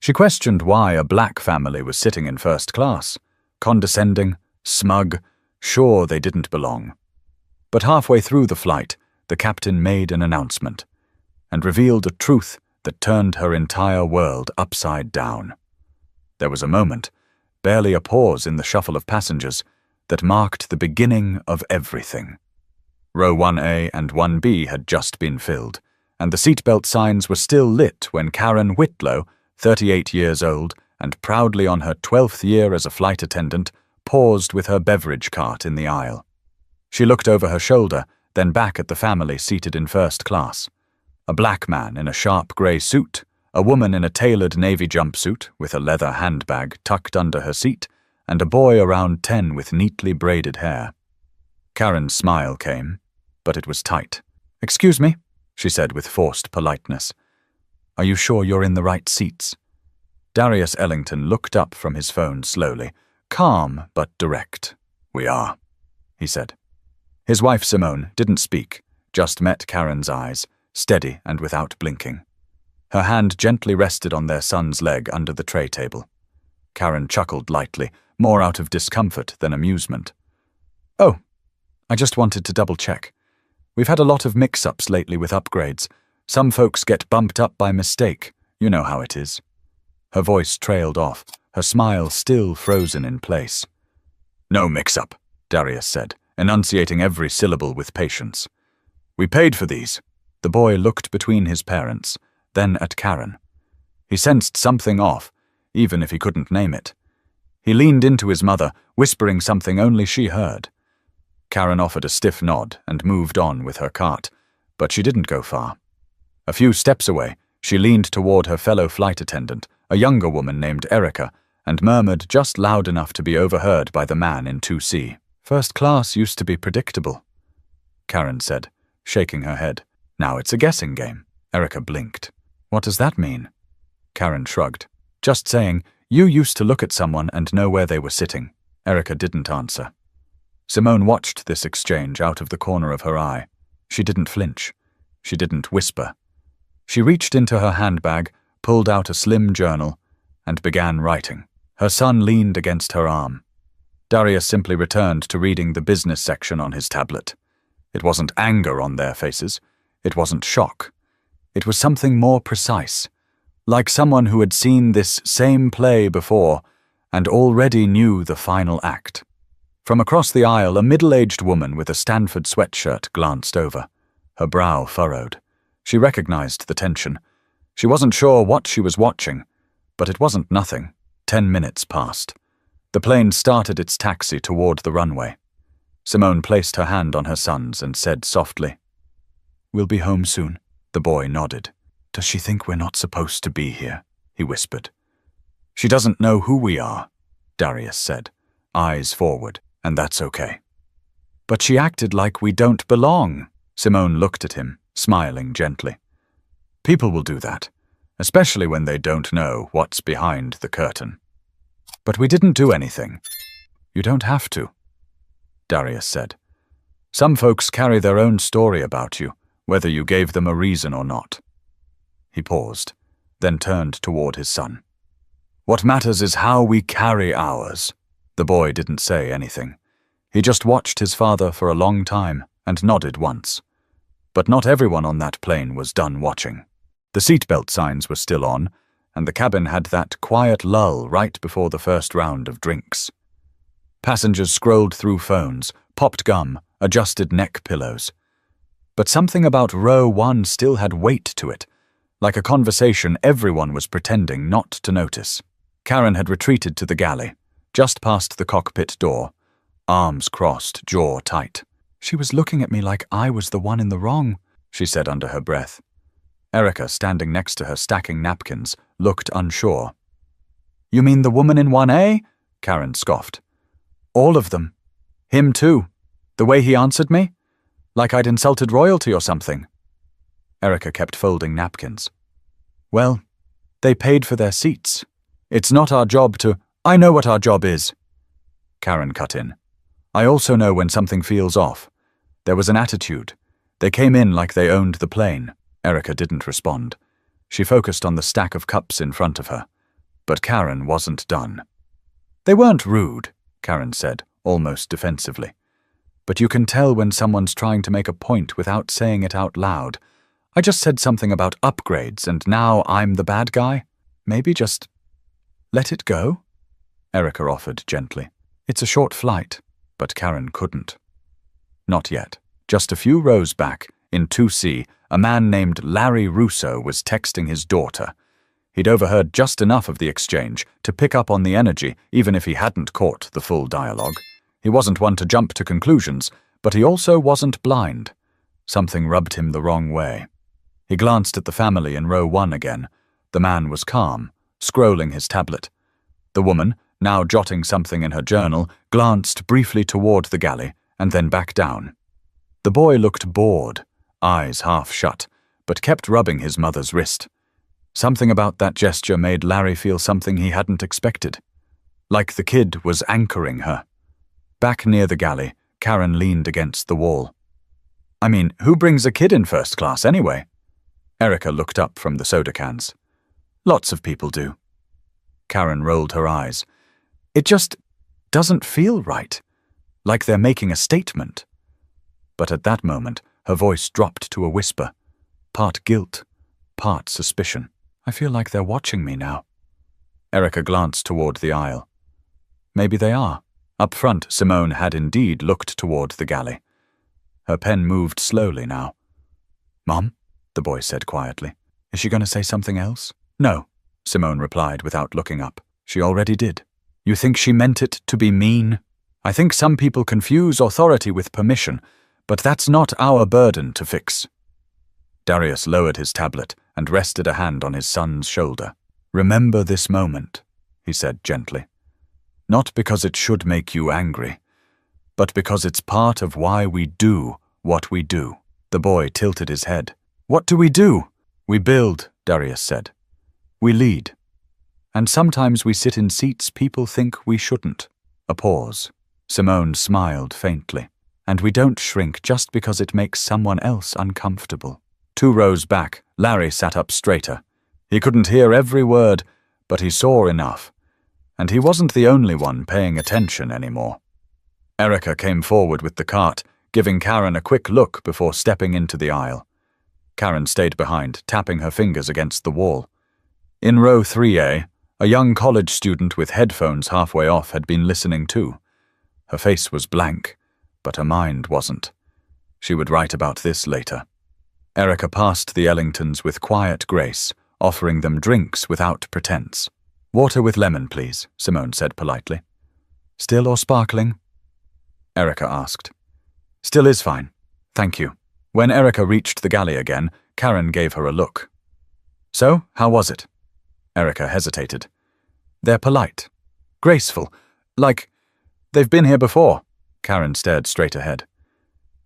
She questioned why a black family was sitting in first class, condescending, smug, sure they didn't belong. But halfway through the flight, the captain made an announcement and revealed a truth that turned her entire world upside down. There was a moment, barely a pause in the shuffle of passengers, that marked the beginning of everything. Row 1A and 1B had just been filled, and the seatbelt signs were still lit when Karen Whitlow, 38 years old and proudly on her 12th year as a flight attendant, paused with her beverage cart in the aisle. She looked over her shoulder, then back at the family seated in first class. A black man in a sharp grey suit, a woman in a tailored navy jumpsuit with a leather handbag tucked under her seat, and a boy around 10 with neatly braided hair. Karen's smile came, but it was tight. "Excuse me," she said with forced politeness. "Are you sure you're in the right seats?" Darius Ellington looked up from his phone slowly, calm but direct. "We are," he said. His wife Simone didn't speak, just met Karen's eyes, steady and without blinking. Her hand gently rested on their son's leg under the tray table. Karen chuckled lightly, more out of discomfort than amusement. "Oh, I just wanted to double-check. We've had a lot of mix-ups lately with upgrades. Some folks get bumped up by mistake. You know how it is." Her voice trailed off, her smile still frozen in place. "No mix-up," Darius said, enunciating every syllable with patience. "We paid for these." The boy looked between his parents, then at Karen. He sensed something off, even if he couldn't name it. He leaned into his mother, whispering something only she heard. Karen offered a stiff nod and moved on with her cart, but she didn't go far. A few steps away, she leaned toward her fellow flight attendant, a younger woman named Erica, and murmured just loud enough to be overheard by the man in 2C. "First class used to be predictable," Karen said, shaking her head. "Now it's a guessing game." Erica blinked. "What does that mean?" Karen shrugged. "Just saying, you used to look at someone and know where they were sitting." Erica didn't answer. Simone watched this exchange out of the corner of her eye. She didn't flinch. She didn't whisper. She reached into her handbag, pulled out a slim journal, and began writing. Her son leaned against her arm. Darius simply returned to reading the business section on his tablet. It wasn't anger on their faces. It wasn't shock. It was something more precise, like someone who had seen this same play before and already knew the final act. From across the aisle, a middle-aged woman with a Stanford sweatshirt glanced over. Her brow furrowed. She recognized the tension. She wasn't sure what she was watching, but it wasn't nothing. 10 minutes passed. The plane started its taxi toward the runway. Simone placed her hand on her son's and said softly, "We'll be home soon." The boy nodded. "Does she think we're not supposed to be here?" he whispered. "She doesn't know who we are," Darius said, eyes forward, "and that's okay." "But she acted like we don't belong." Simone looked at him, smiling gently. "People will do that, especially when they don't know what's behind the curtain." "But we didn't do anything." "You don't have to," Darius said. "Some folks carry their own story about you, whether you gave them a reason or not." He paused, then turned toward his son. "What matters is how we carry ours." The boy didn't say anything. He just watched his father for a long time and nodded once. But not everyone on that plane was done watching. The seatbelt signs were still on, and the cabin had that quiet lull right before the first round of drinks. Passengers scrolled through phones, popped gum, adjusted neck pillows. But something about row 1 still had weight to it, like a conversation everyone was pretending not to notice. Karen had retreated to the galley, just past the cockpit door, arms crossed, jaw tight. "She was looking at me like I was the one in the wrong," she said under her breath. Erica, standing next to her stacking napkins, looked unsure. "You mean the woman in 1A?" Karen scoffed. "All of them. Him too. The way he answered me? Like I'd insulted royalty or something." Erica kept folding napkins. "Well, they paid for their seats. It's not our job to—" "I know what our job is," Karen cut in. "I also know when something feels off. There was an attitude. They came in like they owned the plane." Erica didn't respond. She focused on the stack of cups in front of her. But Karen wasn't done. "They weren't rude," Karen said, almost defensively. "But you can tell when someone's trying to make a point without saying it out loud. I just said something about upgrades, and now I'm the bad guy. Maybe just let it go?" Erica offered gently. "It's a short flight." But Karen couldn't. Not yet. Just a few rows back, in 2C, a man named Larry Russo was texting his daughter. He'd overheard just enough of the exchange to pick up on the energy, even if he hadn't caught the full dialogue. He wasn't one to jump to conclusions, but he also wasn't blind. Something rubbed him the wrong way. He glanced at the family in row 1 again. The man was calm, scrolling his tablet. The woman, now jotting something in her journal, glanced briefly toward the galley and then back down. The boy looked bored, eyes half shut, but kept rubbing his mother's wrist. Something about that gesture made Larry feel something he hadn't expected. Like the kid was anchoring her. Back near the galley, Karen leaned against the wall. "I mean, who brings a kid in first class anyway?" Erica looked up from the soda cans. "Lots of people do." Karen rolled her eyes. "It just doesn't feel right. Like they're making a statement." But at that moment, her voice dropped to a whisper, part guilt, part suspicion. "I feel like they're watching me now." Erica glanced toward the aisle. Maybe they are. Up front, Simone had indeed looked toward the galley. Her pen moved slowly now. "Mom?" the boy said quietly. "Is she going to say something else?" "No," Simone replied without looking up. "She already did." "You think she meant it to be mean?" "I think some people confuse authority with permission, but that's not our burden to fix." Darius lowered his tablet and rested a hand on his son's shoulder. "Remember this moment," he said gently. "Not because it should make you angry, but because it's part of why we do what we do." The boy tilted his head. "What do we do?" "We build," Darius said. "We lead. And sometimes we sit in seats people think we shouldn't." A pause. Simone smiled faintly. "And we don't shrink just because it makes someone else uncomfortable." 2 rows back, Larry sat up straighter. He couldn't hear every word, but he saw enough. And he wasn't the only one paying attention anymore. Erica came forward with the cart, giving Karen a quick look before stepping into the aisle. Karen stayed behind, tapping her fingers against the wall. In row 3A, a young college student with headphones halfway off had been listening too. Her face was blank, but her mind wasn't. She would write about this later. Erica passed the Ellingtons with quiet grace, offering them drinks without pretense. "Water with lemon, please," Simone said politely. "Still or sparkling?" Erica asked. "Still is fine. Thank you." When Erica reached the galley again, Karen gave her a look. "So, how was it?" Erica hesitated. "They're polite. Graceful. Like they've been here before." Karen stared straight ahead.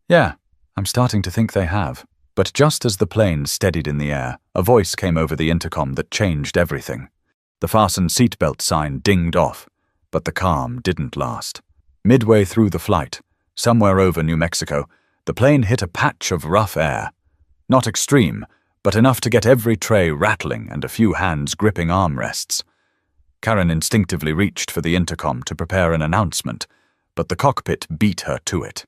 "Yeah, I'm starting to think they have." But just as the plane steadied in the air, a voice came over the intercom that changed everything. The fasten seatbelt sign dinged off, but the calm didn't last. Midway through the flight, somewhere over New Mexico, the plane hit a patch of rough air. Not extreme, but enough to get every tray rattling and a few hands gripping armrests. Karen instinctively reached for the intercom to prepare an announcement, but the cockpit beat her to it.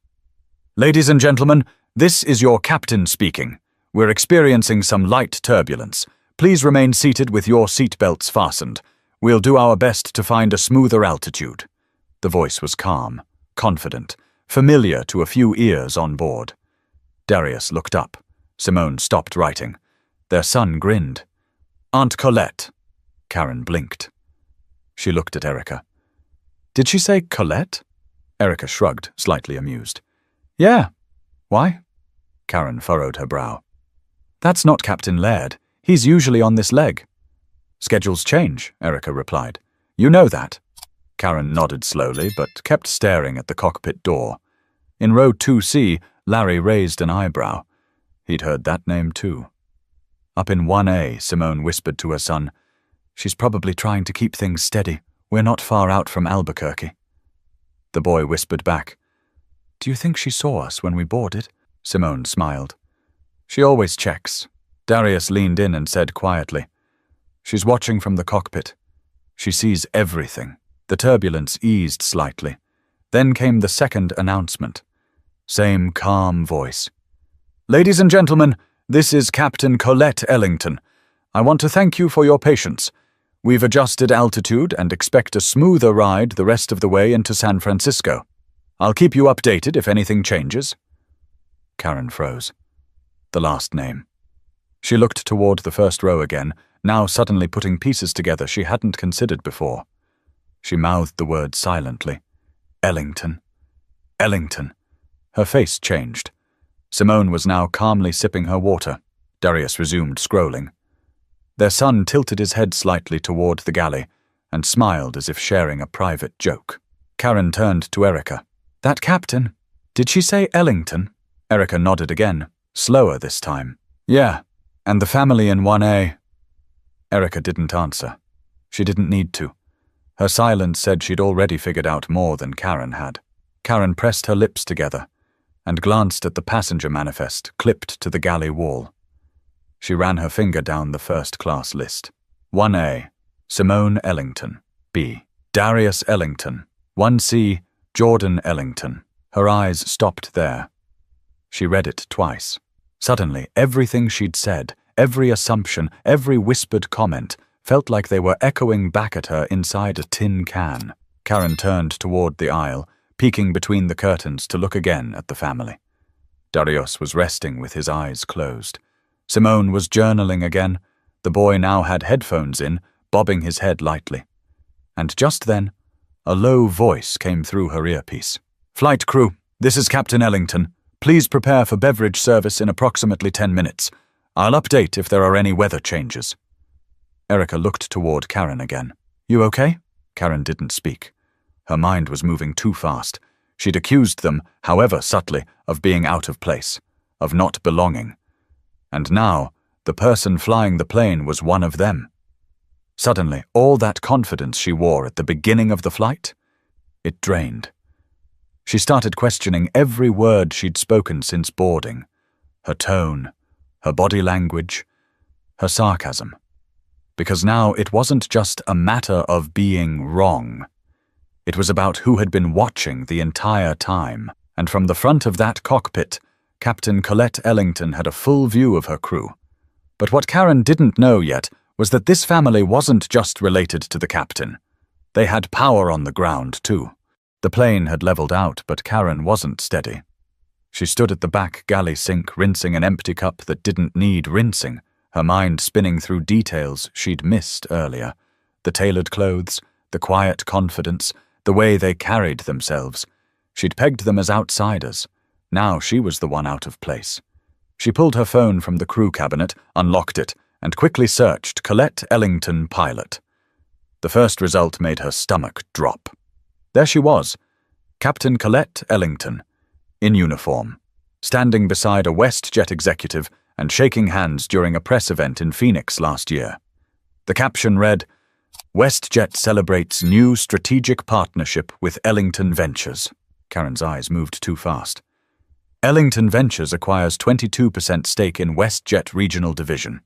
"Ladies and gentlemen, this is your captain speaking. We're experiencing some light turbulence. Please remain seated with your seatbelts fastened. We'll do our best to find a smoother altitude." The voice was calm, confident, familiar to a few ears on board. Darius looked up. Simone stopped writing. Their son grinned. "Aunt Colette." Karen blinked. She looked at Erica. "Did she say Colette?" Erica shrugged, slightly amused. "Yeah. Why?" Karen furrowed her brow. "That's not Captain Laird. He's usually on this leg." "Schedules change," Erica replied. "You know that." Karen nodded slowly, but kept staring at the cockpit door. In row 2C, Larry raised an eyebrow. He'd heard that name too. Up in 1A, Simone whispered to her son, "She's probably trying to keep things steady. We're not far out from Albuquerque." The boy whispered back, "Do you think she saw us when we boarded?" Simone smiled. "She always checks." Darius leaned in and said quietly, "She's watching from the cockpit. She sees everything. The turbulence eased slightly. Then came the second announcement. Same calm voice. Ladies and gentlemen, this is Captain Colette Ellington. I want to thank you for your patience. We've adjusted altitude and expect a smoother ride the rest of the way into San Francisco. I'll keep you updated if anything changes. Karen froze. The last name. She looked toward the first row again, now suddenly putting pieces together she hadn't considered before. She mouthed the word silently. Ellington. Ellington. Her face changed. Simone was now calmly sipping her water. Darius resumed scrolling. Their son tilted his head slightly toward the galley and smiled as if sharing a private joke. Karen turned to Erica. That captain, did she say Ellington? Erica nodded again, slower this time. Yeah, and the family in 1A. Erica didn't answer. She didn't need to. Her silence said she'd already figured out more than Karen had. Karen pressed her lips together and glanced at the passenger manifest clipped to the galley wall. She ran her finger down the first-class list. 1A, Simone Ellington. B, Darius Ellington. 1C, Jordan Ellington. Her eyes stopped there. She read it twice. Suddenly, everything she'd said, every assumption, every whispered comment, felt like they were echoing back at her inside a tin can. Karen turned toward the aisle, peeking between the curtains to look again at the family. Darius was resting with his eyes closed. Simone was journaling again. The boy now had headphones in, bobbing his head lightly. And just then, a low voice came through her earpiece. Flight crew, this is Captain Ellington. Please prepare for beverage service in approximately 10 minutes. I'll update if there are any weather changes. Erica looked toward Karen again. You okay? Karen didn't speak. Her mind was moving too fast. She'd accused them, however subtly, of being out of place, of not belonging. And now, the person flying the plane was one of them. Suddenly, all that confidence she wore at the beginning of the flight, it drained. She started questioning every word she'd spoken since boarding. Her tone, her body language, her sarcasm. Because now it wasn't just a matter of being wrong. It was about who had been watching the entire time, and from the front of that cockpit, Captain Colette Ellington had a full view of her crew. But what Karen didn't know yet was that this family wasn't just related to the captain. They had power on the ground, too. The plane had leveled out, but Karen wasn't steady. She stood at the back galley sink, rinsing an empty cup that didn't need rinsing, her mind spinning through details she'd missed earlier. The tailored clothes, the quiet confidence, the way they carried themselves. She'd pegged them as outsiders. Now she was the one out of place. She pulled her phone from the crew cabinet, unlocked it, and quickly searched Colette Ellington pilot. The first result made her stomach drop. There she was, Captain Colette Ellington, in uniform, standing beside a WestJet executive and shaking hands during a press event in Phoenix last year. The caption read, WestJet celebrates new strategic partnership with Ellington Ventures. Karen's eyes moved too fast. Ellington Ventures acquires 22% stake in WestJet Regional Division.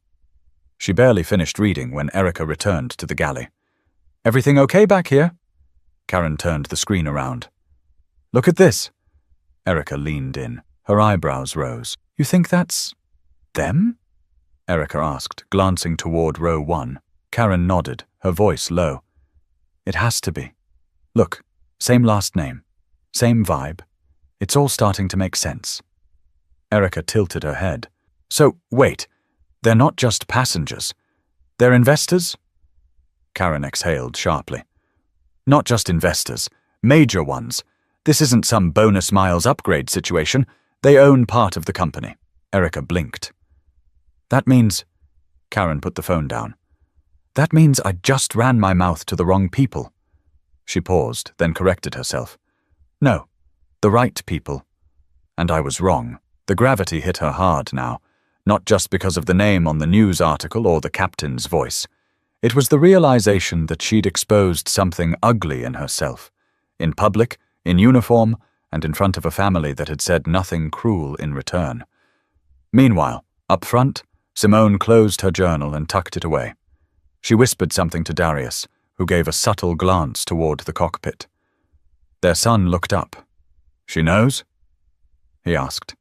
She barely finished reading when Erica returned to the galley. Everything okay back here? Karen turned the screen around. Look at this. Erica leaned in. Her eyebrows rose. You think that's them? Erica asked, glancing toward row 1. Karen nodded, her voice low. It has to be. Look, same last name, same vibe. It's all starting to make sense. Erica tilted her head. So, wait, they're not just passengers. They're investors? Karen exhaled sharply. Not just investors, major ones. This isn't some bonus miles upgrade situation. They own part of the company. Erica blinked. That means... Karen put the phone down. That means I just ran my mouth to the wrong people. She paused, then corrected herself. No, the right people. And I was wrong. The gravity hit her hard now, not just because of the name on the news article or the captain's voice. It was the realization that she'd exposed something ugly in herself. In public, in uniform, and in front of a family that had said nothing cruel in return. Meanwhile, up front, Simone closed her journal and tucked it away. She whispered something to Darius, who gave a subtle glance toward the cockpit. Their son looked up. "She knows?" he asked.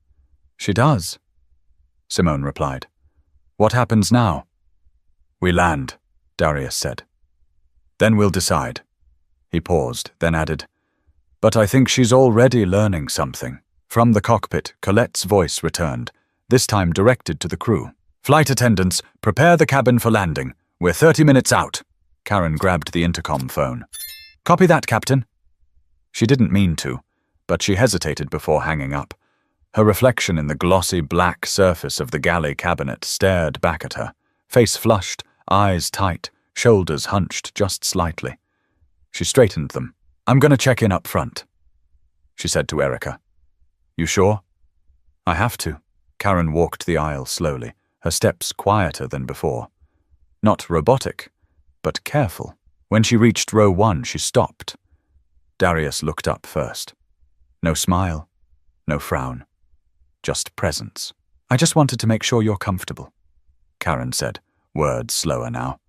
"She does," Simone replied. "What happens now?" "We land," Darius said. "Then we'll decide." He paused, then added, "But I think she's already learning something." From the cockpit, Colette's voice returned, this time directed to the crew. "Flight attendants, prepare the cabin for landing. We're 30 minutes out." Karen grabbed the intercom phone. "Copy that, Captain." She didn't mean to, but she hesitated before hanging up. Her reflection in the glossy black surface of the galley cabinet stared back at her, face flushed, eyes tight, shoulders hunched just slightly. She straightened them. "I'm going to check in up front," she said to Erica. "You sure?" "I have to." Karen walked the aisle slowly, her steps quieter than before. Not robotic, but careful. When she reached row 1, she stopped. Darius looked up first. No smile, no frown, just presence. "I just wanted to make sure you're comfortable," Karen said, words slower now.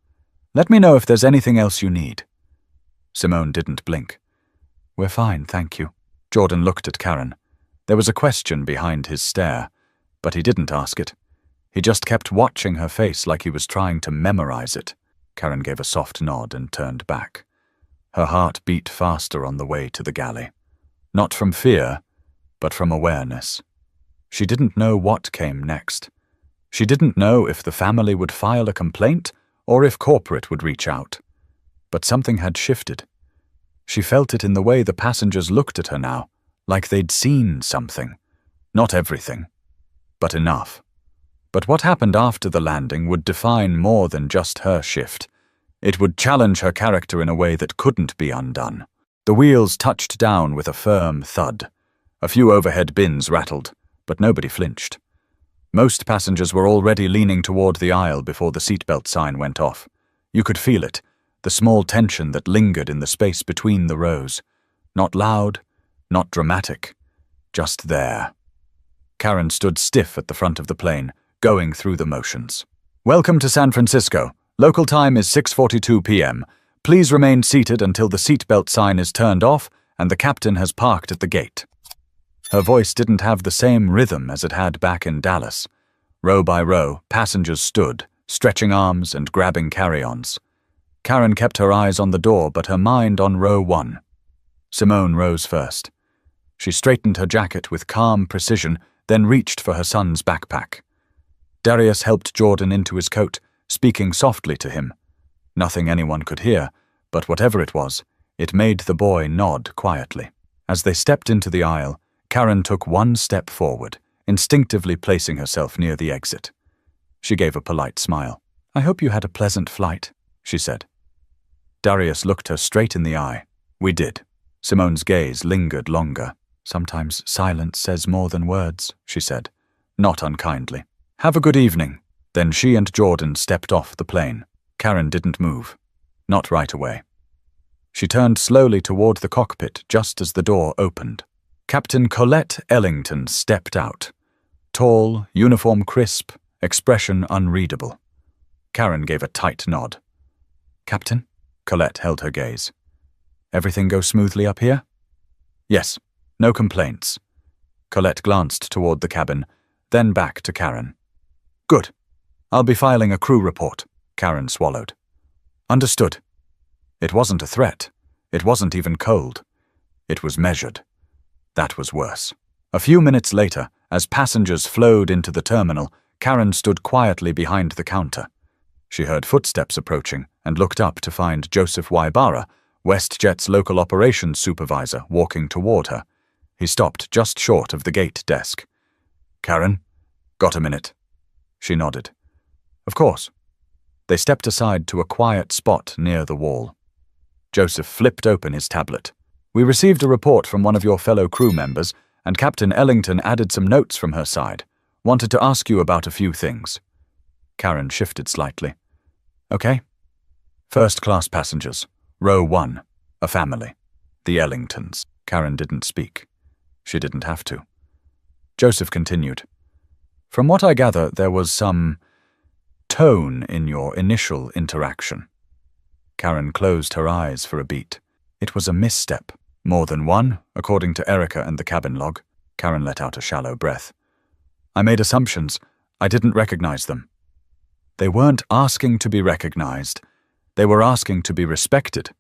"Let me know if there's anything else you need." Simone didn't blink. "We're fine, thank you." Jordan looked at Karen. There was a question behind his stare, but he didn't ask it. He just kept watching her face like he was trying to memorize it. Karen gave a soft nod and turned back. Her heart beat faster on the way to the galley. Not from fear, but from awareness. She didn't know what came next. She didn't know if the family would file a complaint or if corporate would reach out. But something had shifted. She felt it in the way the passengers looked at her now, like they'd seen something. Not everything, but enough. But what happened after the landing would define more than just her shift. It would challenge her character in a way that couldn't be undone. The wheels touched down with a firm thud. A few overhead bins rattled, but nobody flinched. Most passengers were already leaning toward the aisle before the seatbelt sign went off. You could feel it, the small tension that lingered in the space between the rows. Not loud, not dramatic, just there. Karen stood stiff at the front of the plane, going through the motions. "Welcome to San Francisco. Local time is 6:42 p.m. Please remain seated until the seatbelt sign is turned off and the captain has parked at the gate." Her voice didn't have the same rhythm as it had back in Dallas. Row by row, passengers stood, stretching arms and grabbing carry-ons. Karen kept her eyes on the door but her mind on row 1. Simone rose first. She straightened her jacket with calm precision, then reached for her son's backpack. Darius helped Jordan into his coat, speaking softly to him. Nothing anyone could hear, but whatever it was, it made the boy nod quietly. As they stepped into the aisle, Karen took one step forward, instinctively placing herself near the exit. She gave a polite smile. "I hope you had a pleasant flight," she said. Darius looked her straight in the eye. "We did." Simone's gaze lingered longer. "Sometimes silence says more than words," she said, not unkindly. "Have a good evening." Then she and Jordan stepped off the plane. Karen didn't move. Not right away. She turned slowly toward the cockpit just as the door opened. Captain Colette Ellington stepped out. Tall, uniform crisp, expression unreadable. Karen gave a tight nod. "Captain?" Colette held her gaze. "Everything go smoothly up here?" "Yes, no complaints." Colette glanced toward the cabin, then back to Karen. "Good. I'll be filing a crew report," Karen swallowed. "Understood." It wasn't a threat. It wasn't even cold. It was measured. That was worse. A few minutes later, as passengers flowed into the terminal, Karen stood quietly behind the counter. She heard footsteps approaching and looked up to find Joseph Waibara, WestJet's local operations supervisor, walking toward her. He stopped just short of the gate desk. "Karen, got a minute?" She nodded. "Of course." They stepped aside to a quiet spot near the wall. Joseph flipped open his tablet. "We received a report from one of your fellow crew members, and Captain Ellington added some notes from her side. Wanted to ask you about a few things." Karen shifted slightly. "Okay." "First-class passengers. Row 1. A family. The Ellingtons." Karen didn't speak. She didn't have to. Joseph continued. "From what I gather, there was some tone in your initial interaction." Karen closed her eyes for a beat. It was a misstep. More than one, according to Erica and the cabin log. Karen let out a shallow breath. I made assumptions. I didn't recognize them. They weren't asking to be recognized. They were asking to be respected.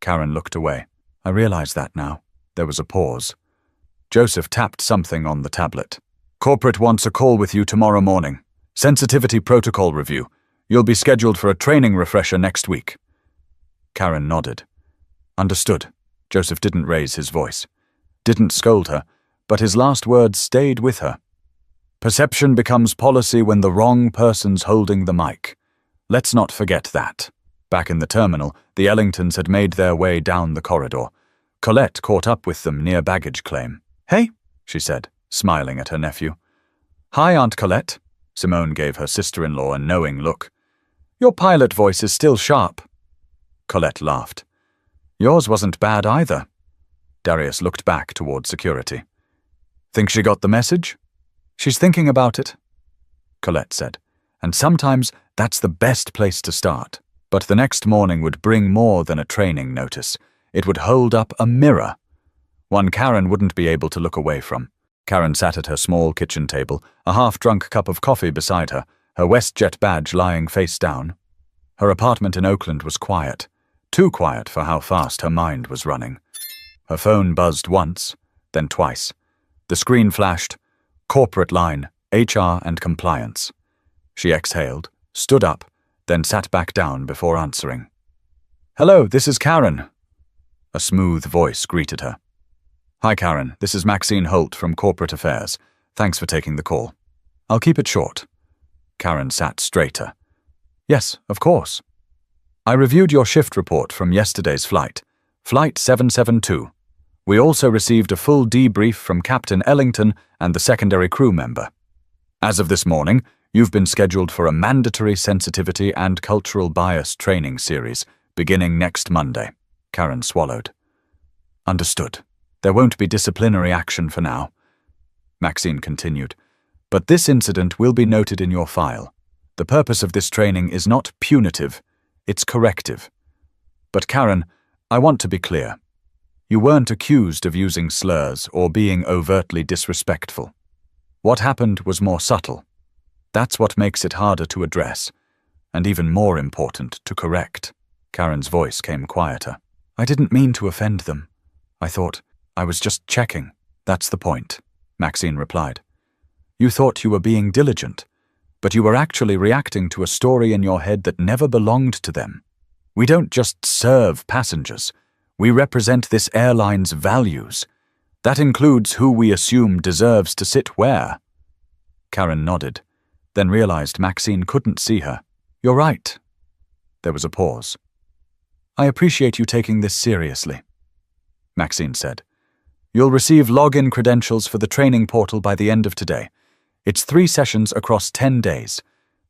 Karen looked away. I realize that now. There was a pause. Joseph tapped something on the tablet. Corporate wants a call with you tomorrow morning. Sensitivity protocol review. You'll be scheduled for a training refresher next week. Karen nodded. Understood. Joseph didn't raise his voice. Didn't scold her, but his last words stayed with her. Perception becomes policy when the wrong person's holding the mic. Let's not forget that. Back in the terminal, the Ellingtons had made their way down the corridor. Colette caught up with them near baggage claim. Hey, she said, smiling at her nephew. Hi, Aunt Colette. Simone gave her sister-in-law a knowing look. Your pilot voice is still sharp. Colette laughed. Yours wasn't bad either. Darius looked back toward security. Think she got the message? She's thinking about it, Colette said, and sometimes that's the best place to start. But the next morning would bring more than a training notice. It would hold up a mirror. One Karen wouldn't be able to look away from. Karen sat at her small kitchen table, a half-drunk cup of coffee beside her, her WestJet badge lying face down. Her apartment in Oakland was quiet, too quiet for how fast her mind was running. Her phone buzzed once, then twice. The screen flashed, corporate line, HR and compliance. She exhaled, stood up, then sat back down before answering. Hello, this is Karen. A smooth voice greeted her. Hi, Karen. This is Maxine Holt from Corporate Affairs. Thanks for taking the call. I'll keep it short. Karen sat straighter. Yes, of course. I reviewed your shift report from yesterday's flight, Flight 772. We also received a full debrief from Captain Ellington and the secondary crew member. As of this morning, you've been scheduled for a mandatory sensitivity and cultural bias training series beginning next Monday. Karen swallowed. Understood. There won't be disciplinary action for now. Maxine continued. But this incident will be noted in your file. The purpose of this training is not punitive, it's corrective. But Karen, I want to be clear. You weren't accused of using slurs or being overtly disrespectful. What happened was more subtle. That's what makes it harder to address, and even more important to correct. Karen's voice came quieter. I didn't mean to offend them. I was just checking. That's the point, Maxine replied. You thought you were being diligent, but you were actually reacting to a story in your head that never belonged to them. We don't just serve passengers. We represent this airline's values. That includes who we assume deserves to sit where. Karen nodded, then realized Maxine couldn't see her. You're right. There was a pause. I appreciate you taking this seriously, Maxine said. You'll receive login credentials for the training portal by the end of today. It's 3 sessions across 10 days.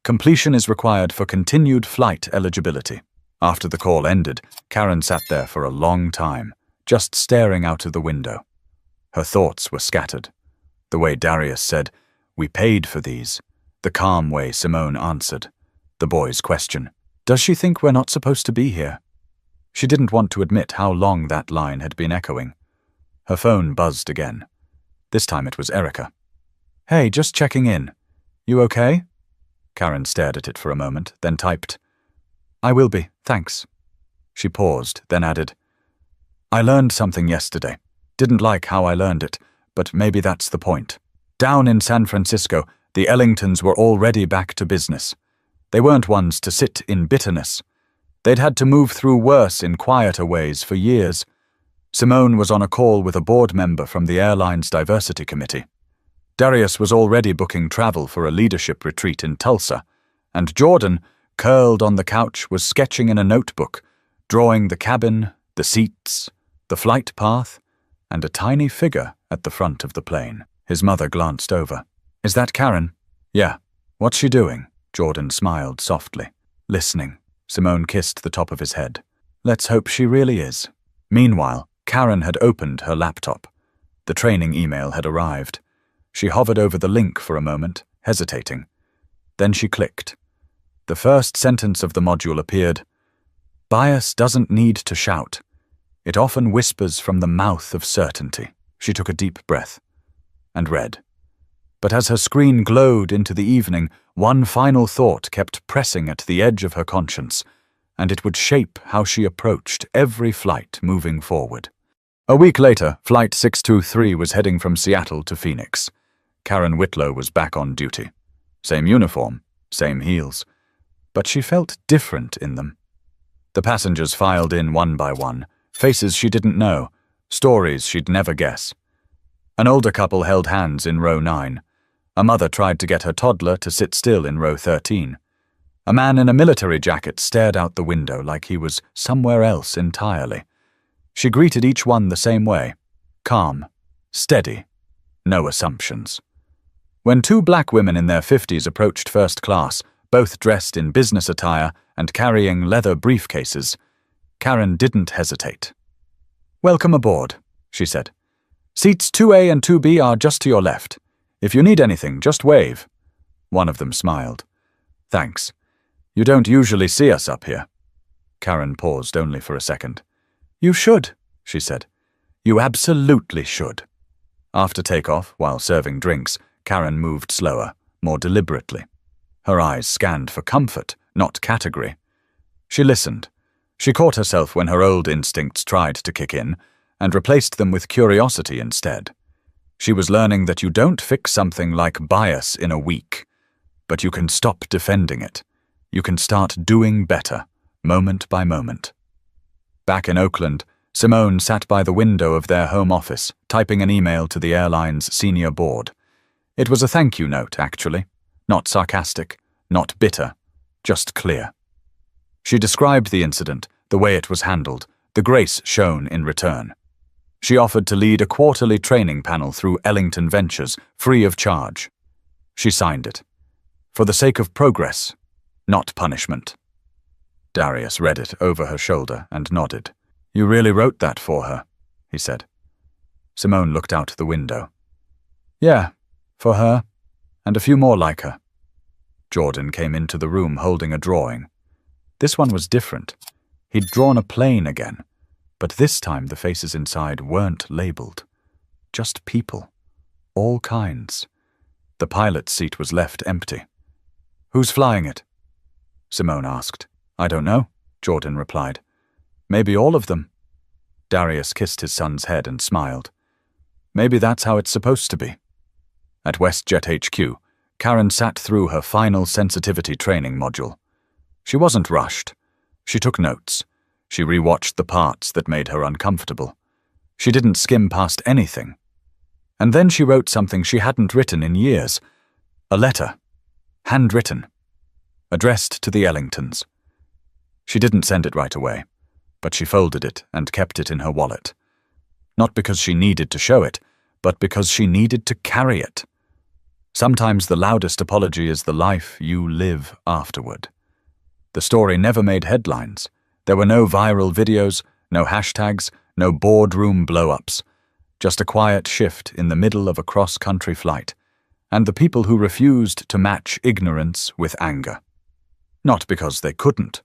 Completion is required for continued flight eligibility. After the call ended, Karen sat there for a long time, just staring out of the window. Her thoughts were scattered. The way Darius said, "We paid for these." The calm way Simone answered. The boy's question, "Does she think we're not supposed to be here?" She didn't want to admit how long that line had been echoing. Her phone buzzed again. This time it was Erica. Hey, just checking in. You okay? Karen stared at it for a moment, then typed, I will be, thanks. She paused, then added, I learned something yesterday. Didn't like how I learned it, but maybe that's the point. Down in San Francisco, the Ellingtons were already back to business. They weren't ones to sit in bitterness. They'd had to move through worse in quieter ways for years. Simone was on a call with a board member from the airline's diversity committee. Darius was already booking travel for a leadership retreat in Tulsa, and Jordan, curled on the couch, was sketching in a notebook, drawing the cabin, the seats, the flight path, and a tiny figure at the front of the plane. His mother glanced over. Is that Karen? Yeah. What's she doing? Jordan smiled softly. Listening. Simone kissed the top of his head. Let's hope she really is. Meanwhile, Karen had opened her laptop. The training email had arrived. She hovered over the link for a moment, hesitating. Then she clicked. The first sentence of the module appeared. Bias doesn't need to shout. It often whispers from the mouth of certainty. She took a deep breath and read. But as her screen glowed into the evening, one final thought kept pressing at the edge of her conscience, and it would shape how she approached every flight moving forward. A week later, Flight 623 was heading from Seattle to Phoenix. Karen Whitlow was back on duty. Same uniform, same heels. But she felt different in them. The passengers filed in one by one, faces she didn't know, stories she'd never guess. An older couple held hands in row 9. A mother tried to get her toddler to sit still in row 13. A man in a military jacket stared out the window like he was somewhere else entirely. She greeted each one the same way, calm, steady, no assumptions. When 2 black women in their 50s approached first class, both dressed in business attire and carrying leather briefcases, Karen didn't hesitate. "Welcome aboard," she said. "Seats 2A and 2B are just to your left. If you need anything, just wave." One of them smiled. "Thanks. You don't usually see us up here." Karen paused only for a second. "You should," she said. "You absolutely should." After takeoff, while serving drinks, Karen moved slower, more deliberately. Her eyes scanned for comfort, not category. She listened. She caught herself when her old instincts tried to kick in, and replaced them with curiosity instead. She was learning that you don't fix something like bias in a week, but you can stop defending it. You can start doing better, moment by moment. Back in Oakland, Simone sat by the window of their home office, typing an email to the airline's senior board. It was a thank you note, actually. Not sarcastic, not bitter, just clear. She described the incident, the way it was handled, the grace shown in return. She offered to lead a quarterly training panel through Ellington Ventures, free of charge. She signed it. For the sake of progress, not punishment. Darius read it over her shoulder and nodded. "You really wrote that for her," he said. Simone looked out the window. "Yeah, for her, and a few more like her." Jordan came into the room holding a drawing. This one was different. He'd drawn a plane again, but this time the faces inside weren't labeled. Just people. All kinds. The pilot's seat was left empty. "Who's flying it?" Simone asked. "I don't know," Jordan replied. "Maybe all of them." Darius kissed his son's head and smiled. "Maybe that's how it's supposed to be." At WestJet HQ, Karen sat through her final sensitivity training module. She wasn't rushed. She took notes. She rewatched the parts that made her uncomfortable. She didn't skim past anything. And then she wrote something she hadn't written in years. A letter. Handwritten. Addressed to the Ellingtons. She didn't send it right away, but she folded it and kept it in her wallet. Not because she needed to show it, but because she needed to carry it. Sometimes the loudest apology is the life you live afterward. The story never made headlines. There were no viral videos, no hashtags, no boardroom blow-ups. Just a quiet shift in the middle of a cross-country flight, and the people who refused to match ignorance with anger. Not because they couldn't,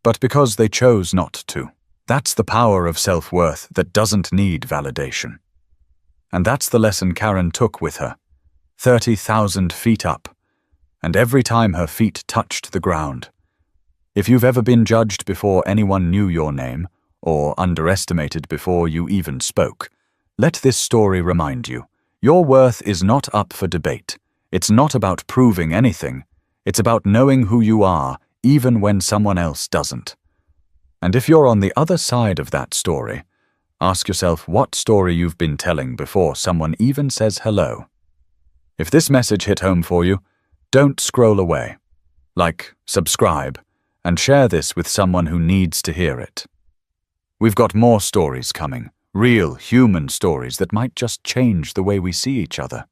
but because they chose not to. That's the power of self-worth that doesn't need validation. And that's the lesson Karen took with her. 30,000 feet up, and every time her feet touched the ground. If you've ever been judged before anyone knew your name, or underestimated before you even spoke, let this story remind you, your worth is not up for debate. It's not about proving anything. It's about knowing who you are, even when someone else doesn't. And if you're on the other side of that story, ask yourself what story you've been telling before someone even says hello. If this message hit home for you, don't scroll away. Like, subscribe, and share this with someone who needs to hear it. We've got more stories coming, real human stories that might just change the way we see each other.